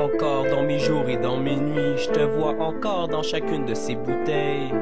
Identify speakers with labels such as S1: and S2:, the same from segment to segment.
S1: encore dans mes jours et dans mes nuits. Je te vois encore dans chacune de ces bouteilles.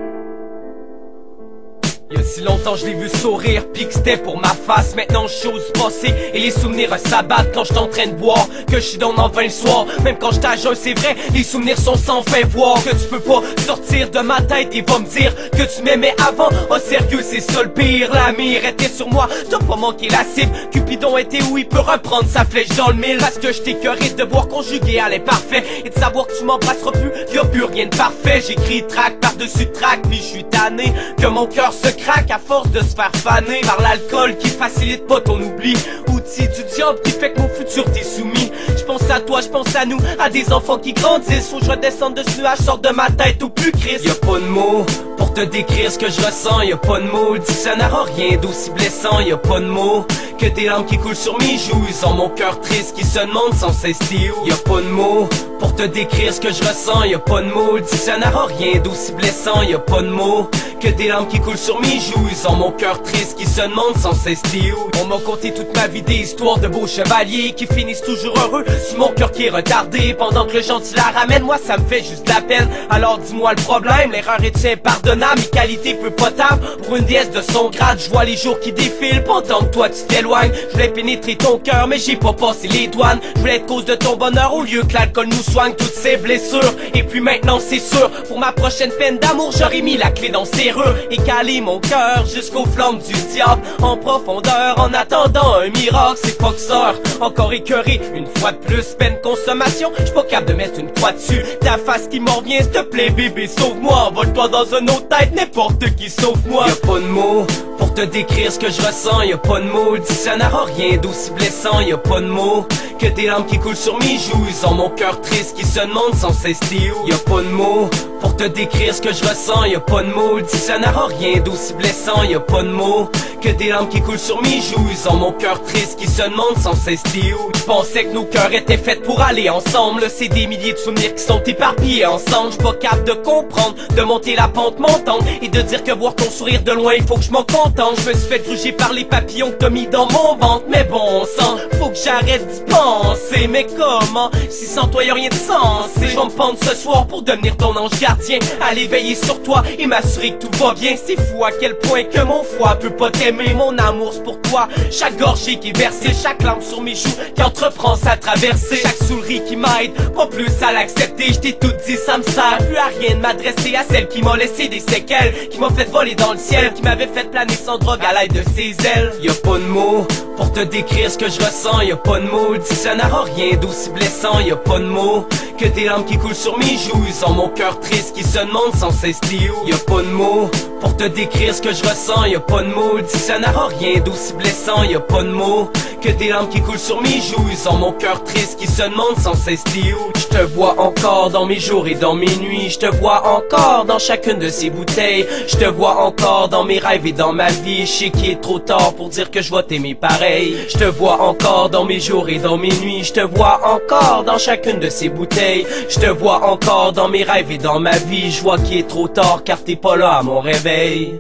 S1: Y'a si longtemps je l'ai vu sourire, pis que c'était pour ma face. Maintenant je chose passée et les souvenirs s'abattent quand je en train de boire. Que je suis dans en vain le soir, même quand je t'ajoute c'est vrai. Les souvenirs sont sans fin, voir que tu peux pas sortir de ma tête et va me dire que tu m'aimais avant. Oh sérieux c'est ça le pire, la mire était sur moi, t'as pas manqué la cible. Cupidon était où il peut reprendre sa flèche dans le mille. Parce que je t'écœurais de voir conjuguer à l'imparfait et de savoir que tu m'embrasseras plus, y'a plus rien de parfait. J'écris track par-dessus track, puis je suis tanné que mon cœur se craque à force de se faire faner par l'alcool qui facilite pas ton oubli. Outil du diable qui fait que mon futur t'est soumis. Je pense à toi, je pense à nous, à des enfants qui grandissent. Faut que je redescende de ce nuage, sort de ma tête au plus Christ. Y'a pas de mots pour te décrire ce que je ressens. Y'a pas de mots, le dictionnaire a rien d'aussi blessant. Y'a pas de mots que des larmes qui coulent sur mes joues. Ils ont mon cœur triste qui se demande sans cesse t'es où. Y'a pas de mots pour te décrire ce que je ressens. Y'a pas de mots, le dictionnaire a rien d'aussi blessant. Y'a pas de mots que des larmes qui coulent sur mes joues. Ils ont mon cœur triste qui se demande sans cesse t'es où. On m'a conté toute ma vie des histoires de beaux chevaliers qui finissent toujours heureux sur mon cœur qui est retardé. Pendant que le gentil la ramène, moi ça me fait juste de la peine. Alors dis-moi le problème, l'erreur est impardonnable. Mes qualités peu potables pour une déesse de son grade. Je vois les jours qui défilent pendant que toi tu t'éloignes. Je voulais pénétrer ton cœur mais j'ai pas passé les douanes. Je voulais être cause de ton bonheur au lieu que l'alcool nous soigne toutes ces blessures. Et puis maintenant c'est sûr, pour ma prochaine peine d'amour j'aurais mis la clé dans serrure et calé mon cœur jusqu'aux flammes du diable en profondeur en attendant un miracle. C'est Foxer, encore écœuré une fois de plus, peine consommation. J'suis pas capable de mettre une croix dessus. Ta face qui m'en revient, s'il te plaît bébé sauve-moi. Envole-toi dans un autre tête, n'importe qui sauf moi. Y'a pas de mots pour te décrire ce que je ressens. Y'a pas de mots, le dictionnaire a rien d'aussi blessant. Y'a pas de mots que des larmes qui coulent sur mes joues. Ils ont mon cœur triste qui se demande sans cesse t'es où. Y'a pas de mots pour te décrire ce que je ressens. Y'a pas de mots, le dictionnaire a rien d'aussi blessant. Y'a pas de mots que des larmes qui coulent sur mes joues. Ils ont mon cœur triste qui se demande sans cesse t'es où. Je pensais que nos cœurs étaient faits pour aller ensemble. C'est des milliers de souvenirs qui sont éparpillés ensemble. J'suis pas capable de comprendre, de monter la pente montante et de dire que voir ton sourire de loin il faut que je m'en contente. Je me suis fait gruger par les papillons que t'as mis dans mon ventre. Mais bon sang, faut que j'arrête d'y penser. Mais comment, si sans toi y'a rien de sensé. Je vais me pendre ce soir pour devenir ton ange gardien, aller veiller sur toi et m'assurer que tout va bien. C'est fou à quel point que mon foie peut pas t'aimer. Mon amour c'est pour toi, chaque gorgée qui est versée, chaque larme sur mes joues qui entreprend sa traversée, chaque soulerie qui m'aide pas plus à l'accepter. Je t'ai tout dit, ça me sert plus à rien de m'adresser à celle qui m'a laissé des séquelles, qui m'a fait voler dans le ciel, qui m'avait fait planer sans drogue à l'aide de ses ailes. Y'a pas de mots pour te décrire ce que je ressens. Y'a pas de mots, le dictionnaire a rien d'aussi blessant. Y'a pas de mots que des larmes qui coulent sur mes joues. Ils ont mon cœur triste qui se demande sans cesse t'es où. Y'a pas de mots pour te décrire ce que je ressens. Y'a pas de mots, le dictionnaire a rien d'aussi blessant. Y'a pas de mots que des larmes qui coulent sur mes joues. Ils ont mon cœur triste qui se demande sans cesse t'es où. Je te vois encore dans mes jours et dans mes nuits. Je te vois encore dans chacune de ces bouteilles. Je te vois encore dans mes rêves et dans ma vie. Je sais qu'il est trop tard pour dire que je vais t'aimer pareil. Je te vois encore dans mes jours et dans mes nuits. Je te vois encore dans chacune de ces bouteilles. Je te vois encore dans mes rêves et dans ma vie. Je vois qu'il est trop tard car t'es pas là à mon réveil.